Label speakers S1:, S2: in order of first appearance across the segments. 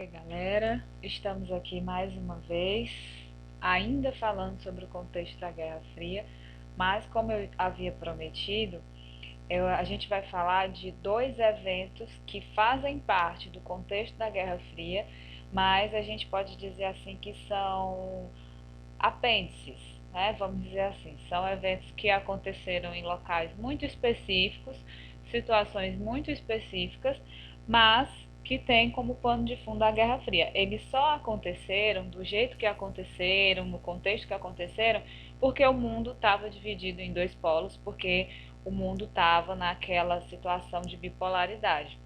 S1: Oi, galera, estamos aqui mais uma vez, ainda falando sobre o contexto da Guerra Fria, mas como eu havia prometido, a gente vai falar de dois eventos que fazem parte do contexto da Guerra Fria, mas a gente pode dizer assim que são apêndices, né? Vamos dizer assim, são eventos que aconteceram em locais muito específicos, situações muito específicas, mas que têm como pano de fundo a Guerra Fria. Eles só aconteceram do jeito que aconteceram, no contexto que aconteceram, porque o mundo estava dividido em dois polos, porque o mundo estava naquela situação de bipolaridade.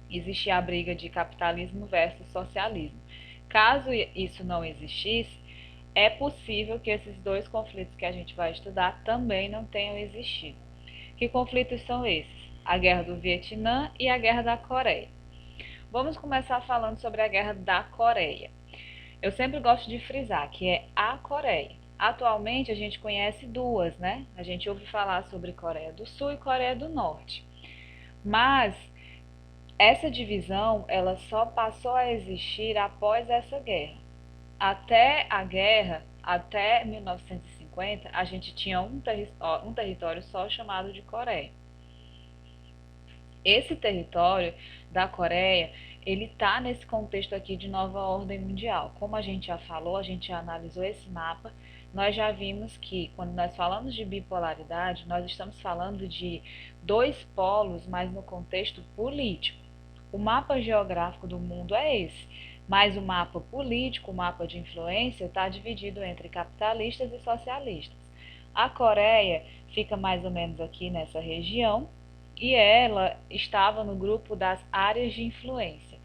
S1: Existia a briga de capitalismo versus socialismo. Caso isso não existisse, é possível que esses dois conflitos que a gente vai estudar também não tenham existido. Que conflitos são esses? A Guerra do Vietnã e a Guerra da Coreia. Vamos começar falando sobre a Guerra da Coreia. Eu sempre gosto de frisar que é a Coreia. Atualmente a gente conhece duas, né? A gente ouve falar sobre Coreia do Sul e Coreia do Norte. Mas essa divisão ela só passou a existir após essa guerra. Até a guerra, até 1950, a gente tinha um território só chamado de Coreia. Esse território da Coreia, ele está nesse contexto aqui de nova ordem mundial. Como a gente já falou, a gente já analisou esse mapa, nós já vimos que quando nós falamos de bipolaridade, nós estamos falando de dois polos, mas no contexto político. O mapa geográfico do mundo é esse, mas o mapa político, o mapa de influência, está dividido entre capitalistas e socialistas. A Coreia fica mais ou menos aqui nessa região e ela estava no grupo das áreas de influência.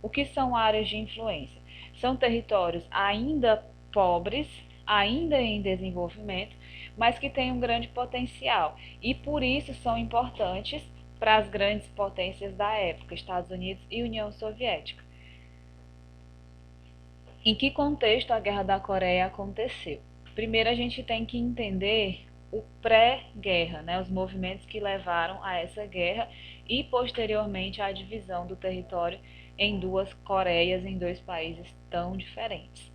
S1: O que são áreas de influência? São territórios ainda pobres, ainda em desenvolvimento, mas que têm um grande potencial e por isso são importantes para as grandes potências da época, Estados Unidos e União Soviética. Em que contexto a Guerra da Coreia aconteceu? Primeiro a gente tem que entender o pré-guerra, né, os movimentos que levaram a essa guerra e posteriormente à divisão do território em duas Coreias, em dois países tão diferentes.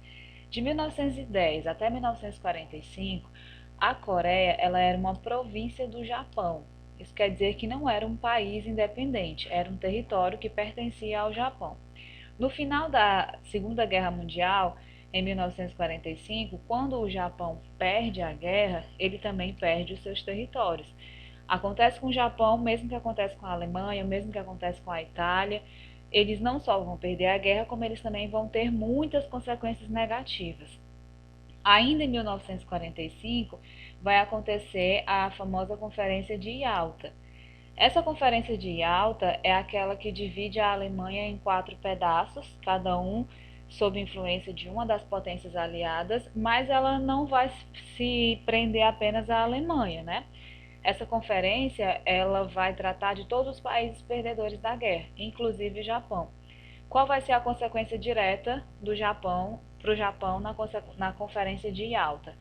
S1: De 1910 até 1945, a Coreia ela era uma província do Japão. Isso quer dizer que não era um país independente, era um território que pertencia ao Japão. No final da Segunda Guerra Mundial, em 1945, quando o Japão perde a guerra, ele também perde os seus territórios. Acontece com o Japão, mesmo que acontece com a Alemanha, mesmo que acontece com a Itália, eles não só vão perder a guerra, como eles também vão ter muitas consequências negativas. Ainda em 1945, vai acontecer a famosa Conferência de Yalta. Essa Conferência de Yalta é aquela que divide a Alemanha em quatro pedaços, cada um sob influência de uma das potências aliadas, mas ela não vai se prender apenas à Alemanha, né? Essa conferência ela vai tratar de todos os países perdedores da guerra, inclusive o Japão. Qual vai ser a consequência direta do Japão para o Japão na Conferência de Yalta?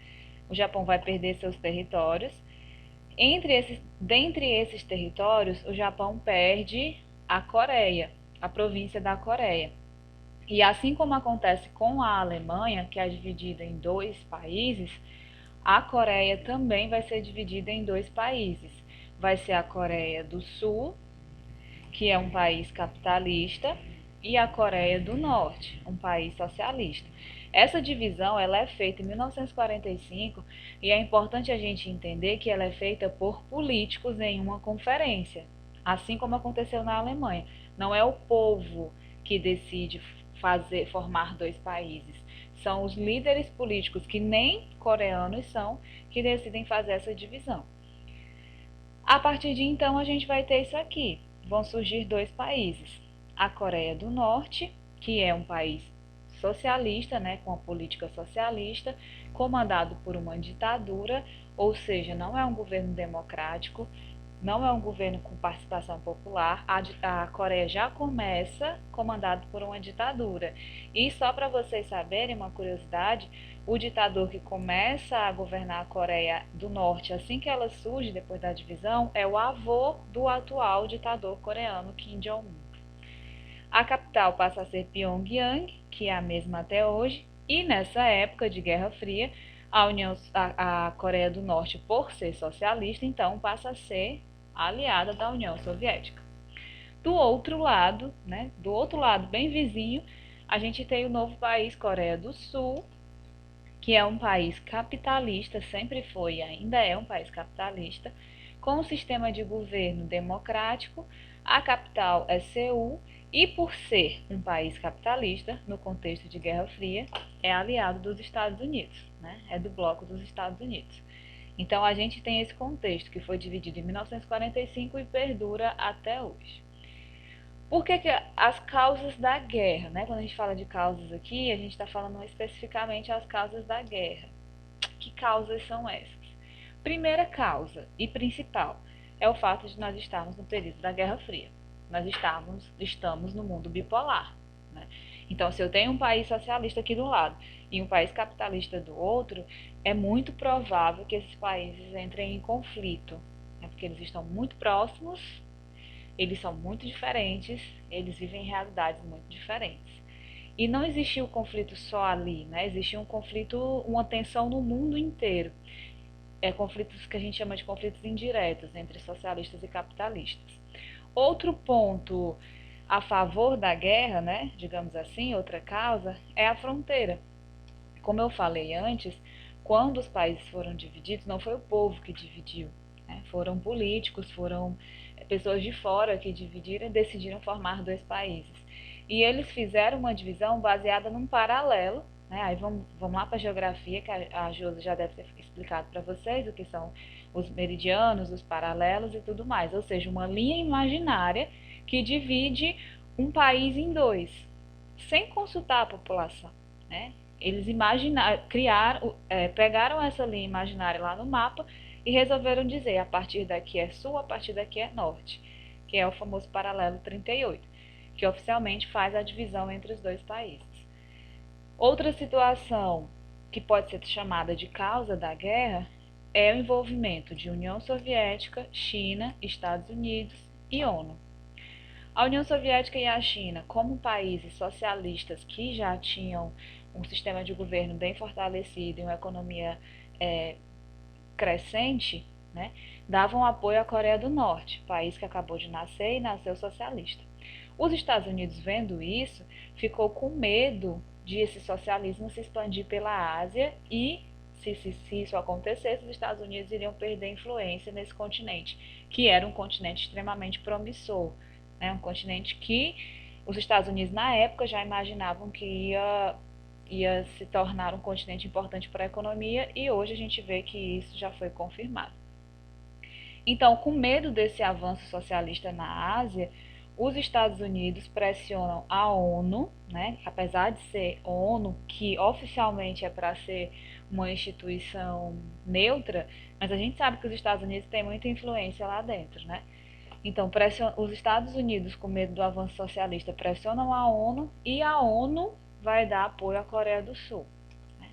S1: O Japão vai perder seus territórios. Dentre esses territórios, o Japão perde a Coreia, a província da Coreia. E assim como acontece com a Alemanha, que é dividida em dois países, a Coreia também vai ser dividida em dois países. Vai ser a Coreia do Sul, que é um país capitalista, e a Coreia do Norte, um país socialista. Essa divisão ela é feita em 1945 e é importante a gente entender que ela é feita por políticos em uma conferência, assim como aconteceu na Alemanha. Não é o povo que decide formar dois países. São os líderes políticos, que nem coreanos são, que decidem fazer essa divisão. A partir de então, a gente vai ter isso aqui. Vão surgir dois países. A Coreia do Norte, que é um país socialista, né, com a política socialista, comandado por uma ditadura, ou seja, não é um governo democrático, não é um governo com participação popular. A Coreia já começa comandado por uma ditadura. E só para vocês saberem uma curiosidade, o ditador que começa a governar a Coreia do Norte assim que ela surge depois da divisão é o avô do atual ditador coreano Kim Jong-un. A capital passa a ser Pyongyang, que é a mesma até hoje, e nessa época de Guerra Fria, a Coreia do Norte, por ser socialista, então passa a ser aliada da União Soviética. Do outro lado, né, do outro lado bem vizinho, a gente tem o novo país Coreia do Sul, que é um país capitalista, sempre foi e ainda é um país capitalista, com um sistema de governo democrático. A capital é Seul e, por ser um país capitalista, no contexto de Guerra Fria, é aliado dos Estados Unidos, né? É do bloco dos Estados Unidos. Então a gente tem esse contexto que foi dividido em 1945 e perdura até hoje. Por que as causas da guerra, né? Quando a gente fala de causas aqui, a gente está falando especificamente as causas da guerra. Que causas são essas? Primeira causa e principal é o fato de nós estarmos no período da Guerra Fria. Nós estamos no mundo bipolar, né? Então, se eu tenho um país socialista aqui do lado e um país capitalista do outro, é muito provável que esses países entrem em conflito, né? Porque eles estão muito próximos, eles são muito diferentes, eles vivem em realidades muito diferentes. E não existiu conflito só ali, né? Existia um conflito, uma tensão no mundo inteiro. Conflitos que a gente chama de conflitos indiretos entre socialistas e capitalistas. Outro ponto a favor da guerra, né, digamos assim, outra causa, é a fronteira. Como eu falei antes, quando os países foram divididos, não foi o povo que dividiu, né? Foram políticos, foram pessoas de fora que dividiram e decidiram formar dois países. E eles fizeram uma divisão baseada num paralelo, né? Aí vamos lá para a geografia, que a Josi já deve ter explicado para vocês o que são os meridianos, os paralelos e tudo mais. Ou seja, uma linha imaginária que divide um país em dois, sem consultar a população, né? Eles pegaram essa linha imaginária lá no mapa e resolveram dizer, a partir daqui é sul, a partir daqui é norte, que é o famoso paralelo 38, que oficialmente faz a divisão entre os dois países. Outra situação que pode ser chamada de causa da guerra é o envolvimento de União Soviética, China, Estados Unidos e ONU. A União Soviética e a China, como países socialistas que já tinham um sistema de governo bem fortalecido e uma economia crescente, né, davam apoio à Coreia do Norte, país que acabou de nascer e nasceu socialista. Os Estados Unidos, vendo isso, ficou com medo de esse socialismo se expandir pela Ásia e, se isso acontecesse, os Estados Unidos iriam perder influência nesse continente, que era um continente extremamente promissor, né, um continente que os Estados Unidos, na época, já imaginavam que ia se tornar um continente importante para a economia e hoje a gente vê que isso já foi confirmado. Então, com medo desse avanço socialista na Ásia, os Estados Unidos pressionam a ONU, né? Apesar de ser ONU, que oficialmente é para ser uma instituição neutra, mas a gente sabe que os Estados Unidos têm muita influência lá dentro, né? Então, os Estados Unidos, com medo do avanço socialista, pressionam a ONU e a ONU vai dar apoio à Coreia do Sul.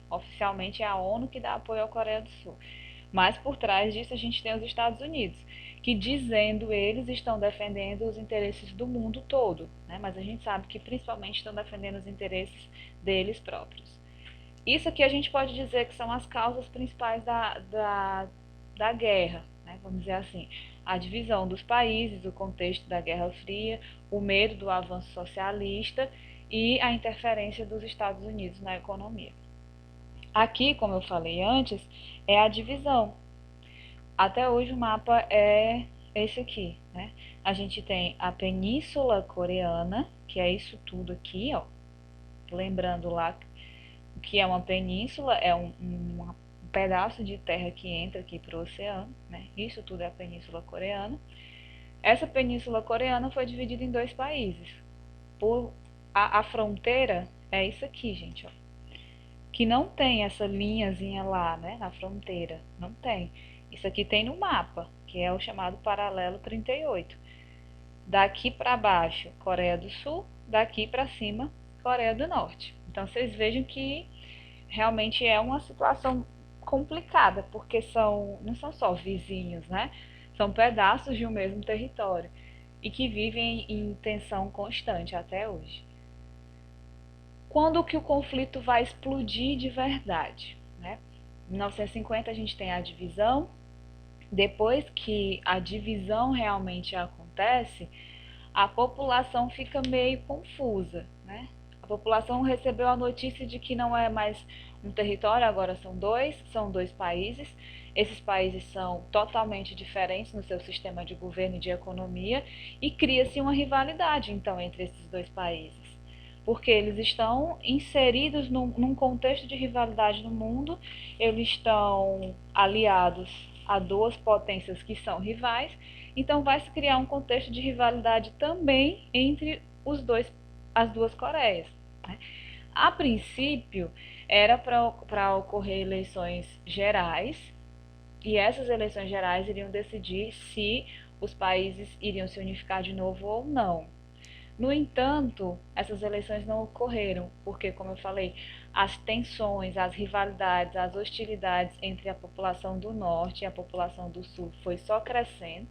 S1: Oficialmente é a ONU que dá apoio à Coreia do Sul. Mas por trás disso a gente tem os Estados Unidos, que dizendo eles estão defendendo os interesses do mundo todo, né? Mas a gente sabe que principalmente estão defendendo os interesses deles próprios. Isso aqui a gente pode dizer que são as causas principais da guerra, né? Vamos dizer assim, a divisão dos países, o contexto da Guerra Fria, o medo do avanço socialista e a interferência dos Estados Unidos na economia. Aqui, como eu falei antes, é a divisão. Até hoje o mapa é esse aqui, né? A gente tem a Península Coreana, que é isso tudo aqui, ó. Lembrando lá o que é uma península, é um pedaço de terra que entra aqui para o oceano, né? Isso tudo é a Península Coreana. Essa Península Coreana foi dividida em dois países. A fronteira é isso aqui, gente, ó. Que não tem essa linhazinha lá, né, na fronteira, não tem. Isso aqui tem no mapa, que é o chamado paralelo 38. Daqui para baixo, Coreia do Sul, daqui para cima, Coreia do Norte. Então vocês vejam que realmente é uma situação complicada, porque não são só vizinhos, né? São pedaços de um mesmo território. e que vivem em tensão constante até hoje. Quando que o conflito vai explodir de verdade, né? Em 1950 a gente tem a divisão. Depois que a divisão realmente acontece, a população fica meio confusa, né? A população recebeu a notícia de que não é mais um território, agora são dois países. Esses países são totalmente diferentes no seu sistema de governo e de economia e cria-se uma rivalidade, então, entre esses dois países. Porque eles estão inseridos num contexto de rivalidade no mundo, eles estão aliados a duas potências que são rivais, então vai se criar um contexto de rivalidade também entre as duas Coreias, né? A princípio, era para ocorrer eleições gerais, e essas eleições gerais iriam decidir se os países iriam se unificar de novo ou não. No entanto, essas eleições não ocorreram, porque, como eu falei, as tensões, as rivalidades, as hostilidades entre a população do norte e a população do sul foi só crescendo,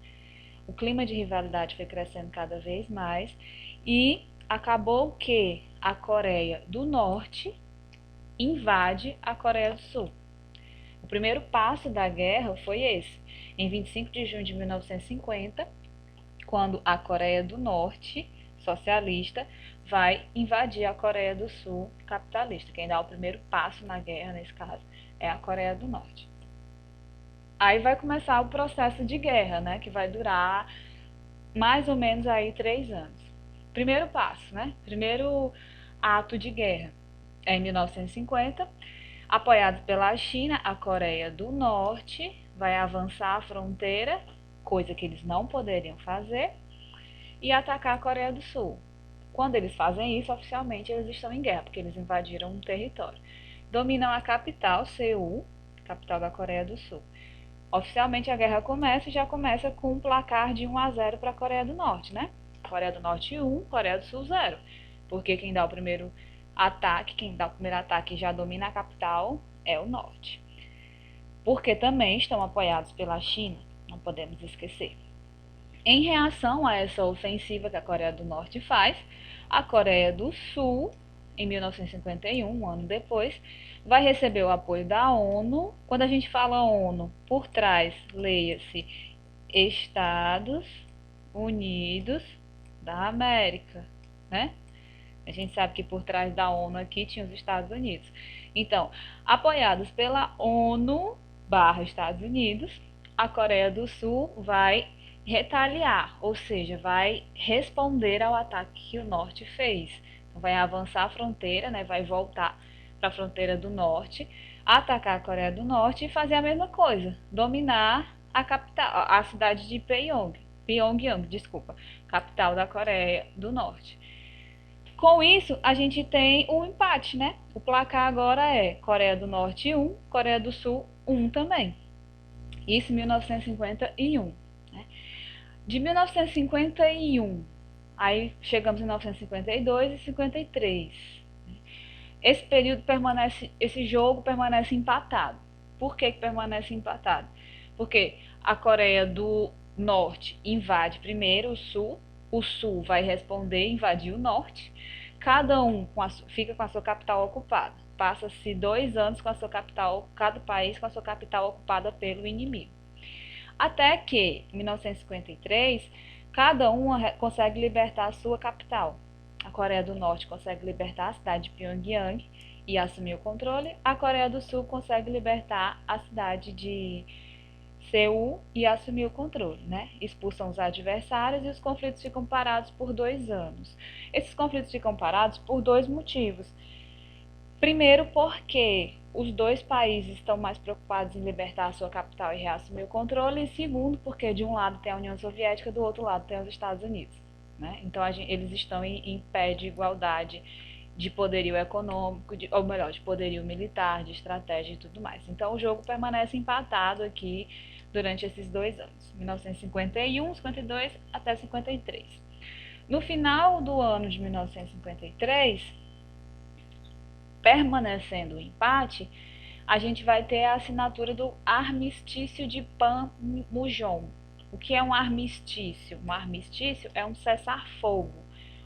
S1: o clima de rivalidade foi crescendo cada vez mais e acabou que a Coreia do Norte invade a Coreia do Sul. O primeiro passo da guerra foi esse, em 25 de junho de 1950, quando a Coreia do Norte socialista vai invadir a Coreia do Sul capitalista. Quem dá o primeiro passo na guerra, nesse caso, é a Coreia do Norte. Aí vai começar o processo de guerra, né, que vai durar mais ou menos aí 3 anos. Primeiro passo, né, primeiro ato de guerra é em 1950, apoiado pela China, a Coreia do Norte vai avançar a fronteira, coisa que eles não poderiam fazer, e atacar a Coreia do Sul. Quando eles fazem isso, oficialmente eles estão em guerra, porque eles invadiram um território. Dominam a capital, Seul, capital da Coreia do Sul. Oficialmente a guerra começa e já começa com um placar de 1-0 para a Coreia do Norte, né? Coreia do Norte 1, Coreia do Sul 0. Porque quem dá o primeiro ataque e já domina a capital é o Norte. Porque também estão apoiados pela China, não podemos esquecer. Em reação a essa ofensiva que a Coreia do Norte faz, a Coreia do Sul, em 1951, um ano depois, vai receber o apoio da ONU. Quando a gente fala ONU, por trás, leia-se Estados Unidos da América, né? A gente sabe que por trás da ONU aqui tinha os Estados Unidos. Então, apoiados pela ONU barra Estados Unidos, a Coreia do Sul vai retaliar, ou seja, vai responder ao ataque que o Norte fez. Então, vai avançar a fronteira, né, vai voltar para a fronteira do Norte, atacar a Coreia do Norte e fazer a mesma coisa, dominar a capital, a cidade de Pyongyang, desculpa, capital da Coreia do Norte. Com isso, a gente tem um empate, né? O placar agora é Coreia do Norte 1, Coreia do Sul 1 também. Isso em 1951. Né? De 1951, aí chegamos em 1952 e 53. Esse jogo permanece empatado. Por que permanece empatado? Porque a Coreia do Norte invade primeiro o Sul vai responder, invadir o Norte, cada um fica com a sua capital ocupada. Passa-se 2 anos com a sua capital, cada país com a sua capital ocupada pelo inimigo. Até que, em 1953, cada um consegue libertar a sua capital. A Coreia do Norte consegue libertar a cidade de Pyongyang e assumir o controle. A Coreia do Sul consegue libertar a cidade de Seul e assumir o controle, né? Expulsam os adversários e os conflitos ficam parados por 2 anos. Esses conflitos ficam parados por dois motivos. Primeiro, porque os dois países estão mais preocupados em libertar a sua capital e reassumir o controle. E segundo, porque de um lado tem a União Soviética, do outro lado tem os Estados Unidos, né? Então eles estão em pé de igualdade de poderio econômico, ou melhor, de poderio militar, de estratégia e tudo mais. Então o jogo permanece empatado aqui durante esses 2 anos, 1951, 52 até 53. No final do ano de 1953, permanecendo o empate, a gente vai ter a assinatura do Armistício de Panmunjom. O que é um armistício? Um armistício é um cessar-fogo,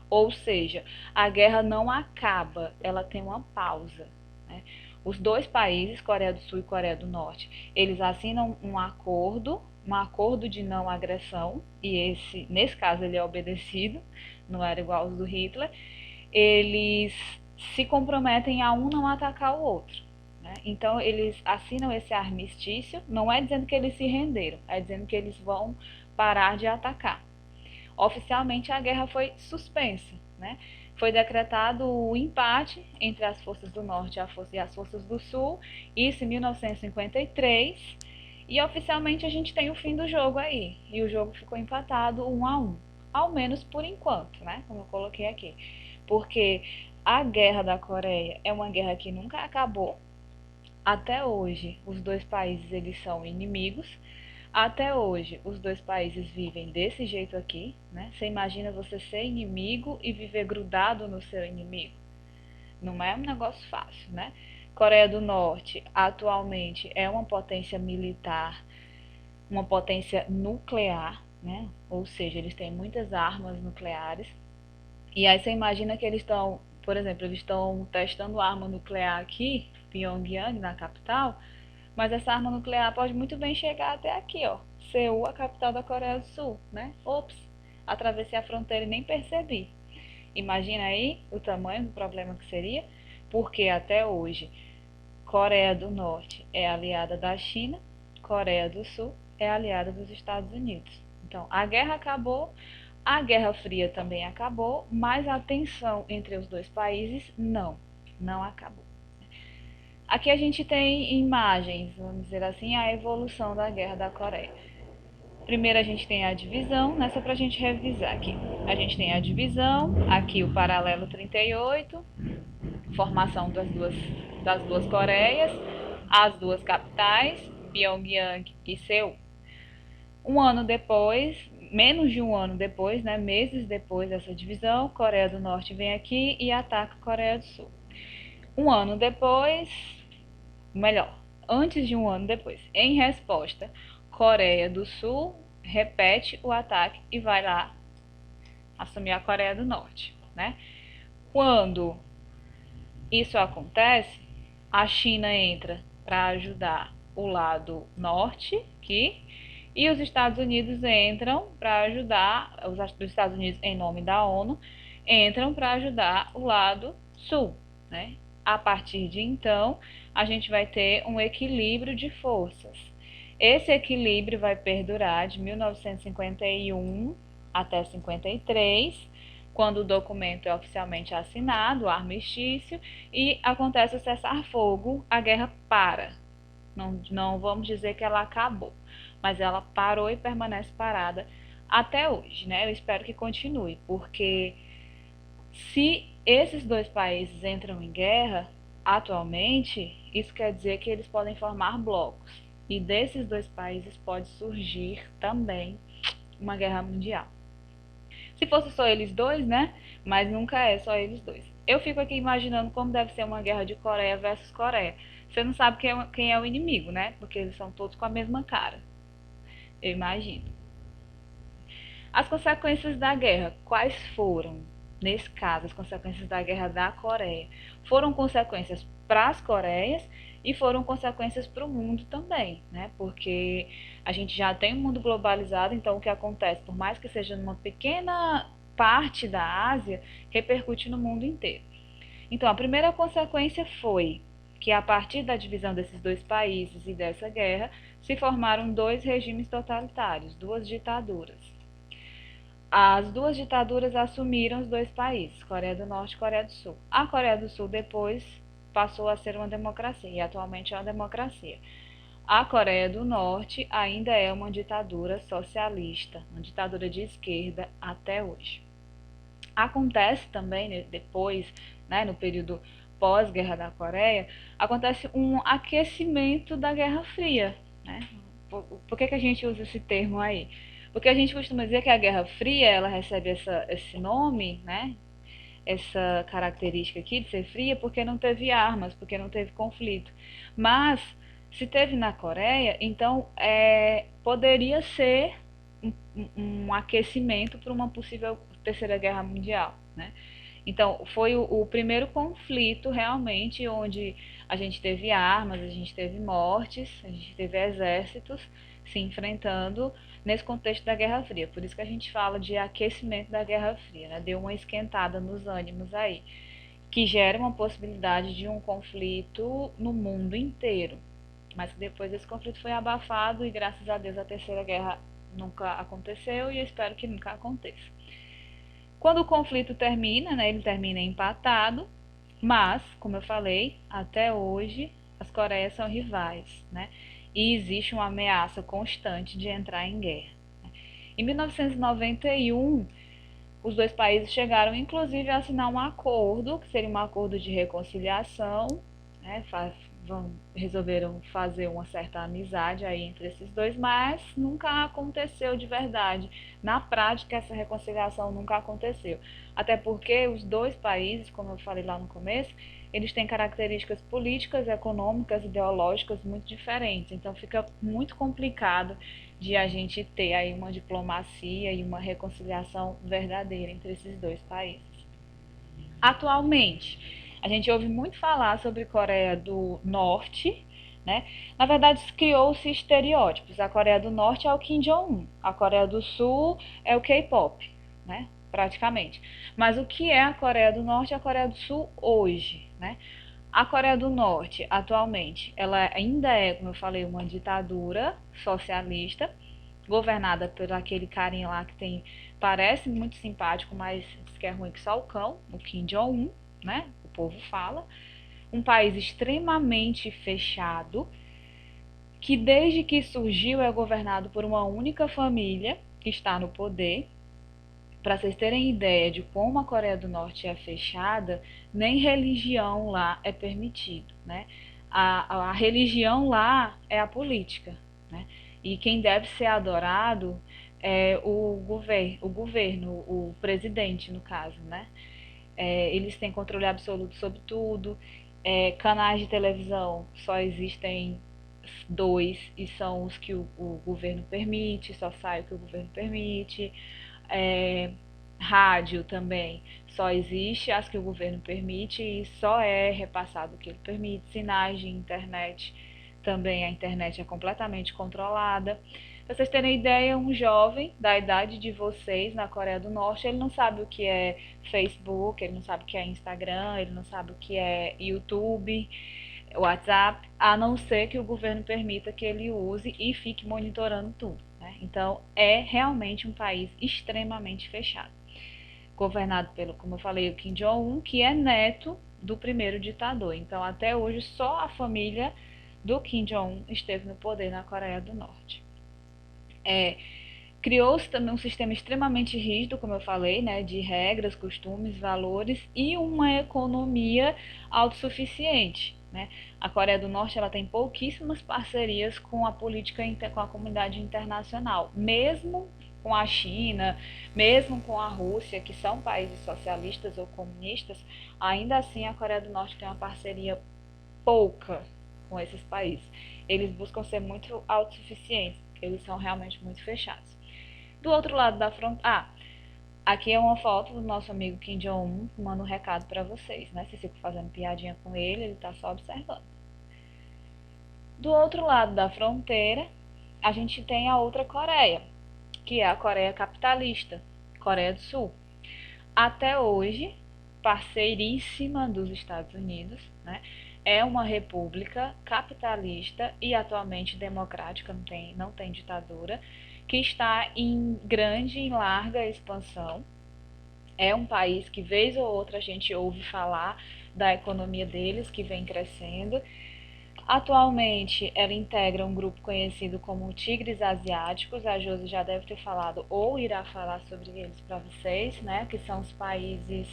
S1: ou seja, a guerra não acaba, ela tem uma pausa, né? Os dois países, Coreia do Sul e Coreia do Norte, eles assinam um acordo de não agressão, e nesse caso ele é obedecido, não era igual aos do Hitler. Eles se comprometem a um não atacar o outro, né? Então eles assinam esse armistício, não é dizendo que eles se renderam, é dizendo que eles vão parar de atacar. Oficialmente a guerra foi suspensa, né? Foi decretado o empate entre as forças do norte e as forças do sul, isso em 1953, e oficialmente a gente tem o fim do jogo aí, e o jogo ficou empatado 1-1, ao menos por enquanto, né? Como eu coloquei aqui, porque a guerra da Coreia é uma guerra que nunca acabou. Até hoje, os dois países eles são inimigos. Até hoje, os dois países vivem desse jeito aqui, né? Você imagina você ser inimigo e viver grudado no seu inimigo? Não é um negócio fácil, né? Coreia do Norte, atualmente, é uma potência militar, uma potência nuclear, né? Ou seja, eles têm muitas armas nucleares. E aí você imagina que eles estão, por exemplo, eles estão testando arma nuclear aqui, Pyongyang, na capital, mas essa arma nuclear pode muito bem chegar até aqui, ó, Seul, a capital da Coreia do Sul, né? Ops, atravessei a fronteira e nem percebi. Imagina aí o tamanho do problema que seria, porque até hoje Coreia do Norte é aliada da China, Coreia do Sul é aliada dos Estados Unidos. Então, a guerra acabou, a Guerra Fria também acabou, mas a tensão entre os dois países não acabou. Aqui a gente tem imagens, vamos dizer assim, a evolução da Guerra da Coreia. Primeiro a gente tem a divisão, nessa para a gente revisar aqui. A gente tem a divisão, aqui o paralelo 38, formação das duas Coreias, as duas capitais, Pyongyang e Seul. Um ano depois, menos de um ano depois, né, meses depois dessa divisão, Coreia do Norte vem aqui e ataca a Coreia do Sul. Um ano depois, melhor, antes de um ano depois, em resposta, Coreia do Sul repete o ataque e vai lá assumir a Coreia do Norte, né? Quando isso acontece, a China entra para ajudar o lado norte aqui, e os Estados Unidos entram para ajudar, os Estados Unidos em nome da ONU, entram para ajudar o lado sul, né? A partir de então, a gente vai ter um equilíbrio de forças. Esse equilíbrio vai perdurar de 1951 até 53, quando o documento é oficialmente assinado, o armistício, e acontece o cessar-fogo, a guerra para. Não vamos dizer que ela acabou, mas ela parou e permanece parada até hoje, né? Eu espero que continue, porque se esses dois países entram em guerra atualmente, isso quer dizer que eles podem formar blocos. E desses dois países pode surgir também uma guerra mundial. Se fosse só eles dois, né? Mas nunca é só eles dois. Eu fico aqui imaginando como deve ser uma guerra de Coreia versus Coreia. Você não sabe quem é o inimigo, né? Porque eles são todos com a mesma cara. Eu imagino. As consequências da guerra, quais foram? Nesse caso, as consequências da guerra da Coreia foram consequências para as Coreias e foram consequências para o mundo também, né? Porque a gente já tem um mundo globalizado, então o que acontece, por mais que seja numa pequena parte da Ásia, repercute no mundo inteiro. Então, a primeira consequência foi que, a partir da divisão desses dois países e dessa guerra, se formaram dois regimes totalitários, duas ditaduras. As duas ditaduras assumiram os dois países, Coreia do Norte e Coreia do Sul. A Coreia do Sul depois passou a ser uma democracia e atualmente é uma democracia. A Coreia do Norte ainda é uma ditadura socialista, uma ditadura de esquerda até hoje. Acontece também depois, né, no período pós-guerra da Coreia, acontece um aquecimento da Guerra Fria, né? Por que a gente usa esse termo aí? Porque a gente costuma dizer que a Guerra Fria ela recebe esse nome, né? Essa característica aqui de ser fria porque não teve armas, porque não teve conflito. Mas se teve na Coreia, então poderia ser um aquecimento para uma possível terceira guerra mundial, né? Então, foi o primeiro conflito realmente onde a gente teve armas, a gente teve mortes, a gente teve exércitos se enfrentando nesse contexto da Guerra Fria. Por isso que a gente fala de aquecimento da Guerra Fria, né? Deu uma esquentada nos ânimos aí, que gera uma possibilidade de um conflito no mundo inteiro. Mas que depois esse conflito foi abafado e graças a Deus a terceira guerra nunca aconteceu e eu espero que nunca aconteça. Quando o conflito termina, né, ele termina empatado, mas, como eu falei, até hoje as Coreias são rivais, né? E existe uma ameaça constante de entrar em guerra. Em 1991, os dois países chegaram inclusive a assinar um acordo, que seria um acordo de reconciliação, né? Resolveram fazer uma certa amizade aí entre esses dois, mas nunca aconteceu de verdade. Na prática, essa reconciliação nunca aconteceu. Até porque os dois países, como eu falei lá no começo, eles têm características políticas, econômicas, ideológicas muito diferentes. Então fica muito complicado de a gente ter aí uma diplomacia e uma reconciliação verdadeira entre esses dois países. Atualmente, a gente ouve muito falar sobre Coreia do Norte, né? Na verdade, criou-se estereótipos. A Coreia do Norte é o Kim Jong-un, a Coreia do Sul é o K-pop, né? Praticamente. Mas o que é a Coreia do Norte e a Coreia do Sul hoje, né? A Coreia do Norte, atualmente, ela ainda é, como eu falei, uma ditadura socialista, governada por aquele carinha lá que tem, parece muito simpático, mas diz que é ruim que só o cão, o Kim Jong-un, né? O povo fala. Um país extremamente fechado, que desde que surgiu é governado por uma única família que está no poder. Para vocês terem ideia de como a Coreia do Norte é fechada, nem religião lá é permitido, né? A religião lá é a política, né? E quem deve ser adorado é o governo, o presidente, no caso, né? Eles têm controle absoluto sobre tudo. Canais de televisão só existem dois e são os que o governo permite, só sai o que o governo permite. É, Rádio também só existe as que o governo permite e só é repassado o que ele permite. Sinais de internet também, a internet é completamente controlada. Para vocês terem ideia, um jovem da idade de vocês na Coreia do Norte, ele não sabe o que é Facebook, ele não sabe o que é Instagram, ele não sabe o que é YouTube, WhatsApp, a não ser que o governo permita que ele use e fique monitorando tudo, né? Então, é realmente um país extremamente fechado, governado pelo, como eu falei, o Kim Jong-un, que é neto do primeiro ditador. Então, até hoje, só a família do Kim Jong-un esteve no poder na Coreia do Norte. Criou-se também um sistema extremamente rígido, como eu falei, né, de regras, costumes, valores e uma economia autossuficiente, né? A Coreia do Norte ela tem pouquíssimas parcerias com a política, com a comunidade internacional, mesmo com a China, mesmo com a Rússia, que são países socialistas ou comunistas, ainda assim a Coreia do Norte tem uma parceria pouca com esses países. Eles buscam ser muito autossuficientes, porque eles são realmente muito fechados. Do outro lado da fronteira. Aqui é uma foto do nosso amigo Kim Jong-un, que manda um recado para vocês, né? Vocês ficam fazendo piadinha com ele tá só observando. Do outro lado da fronteira, a gente tem a outra Coreia, que é a Coreia capitalista, Coreia do Sul. Até hoje, parceiríssima dos Estados Unidos, né? É uma república capitalista e atualmente democrática, não tem ditadura, que está em grande e larga expansão. É um país que vez ou outra a gente ouve falar da economia deles, que vem crescendo. Atualmente, ela integra um grupo conhecido como Tigres Asiáticos. A Josi já deve ter falado ou irá falar sobre eles para vocês, né? Que são os países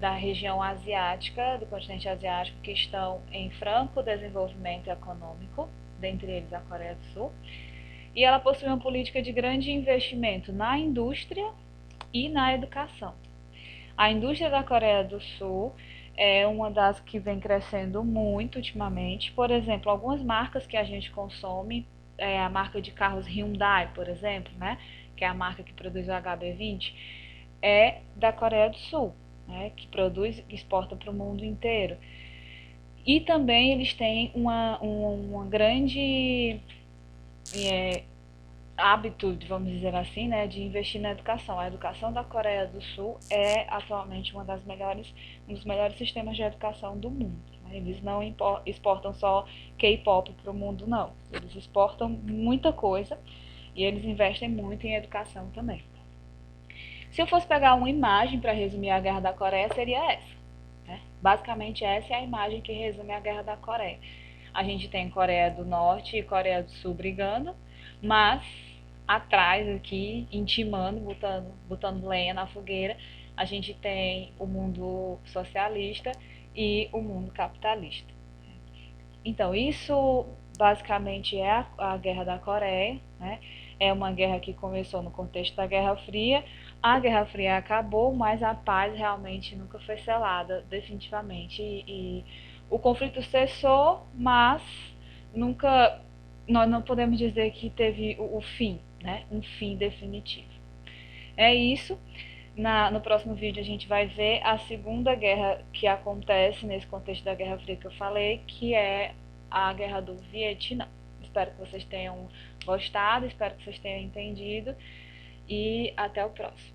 S1: da região asiática, do continente asiático, que estão em franco desenvolvimento econômico, dentre eles a Coreia do Sul. E ela possui uma política de grande investimento na indústria e na educação. A indústria da Coreia do Sul é uma das que vem crescendo muito ultimamente. Por exemplo, algumas marcas que a gente consome a marca de carros Hyundai, por exemplo, né, que é a marca que produz o HB20, é da Coreia do Sul, né, que produz e exporta para o mundo inteiro. E também eles têm uma grande hábito, vamos dizer assim, né, de investir na educação. A educação da Coreia do Sul é atualmente um dos melhores sistemas de educação do mundo. Né? Eles não exportam só K-pop para o mundo, não. Eles exportam muita coisa e eles investem muito em educação também. Se eu fosse pegar uma imagem para resumir a Guerra da Coreia, seria essa. Né? Basicamente, essa é a imagem que resume a Guerra da Coreia. A gente tem Coreia do Norte e Coreia do Sul brigando, mas atrás aqui, intimando, botando lenha na fogueira, a gente tem o mundo socialista e o mundo capitalista. Então, isso basicamente é a Guerra da Coreia, né? É uma guerra que começou no contexto da Guerra Fria. A Guerra Fria acabou, mas a paz realmente nunca foi selada definitivamente. E o conflito cessou, mas nunca, nós não podemos dizer que teve o fim, né? Um fim definitivo. É isso. No próximo vídeo a gente vai ver a segunda guerra que acontece nesse contexto da Guerra Fria que eu falei, que é a Guerra do Vietnã. Espero que vocês tenham gostado, espero que vocês tenham entendido e até o próximo.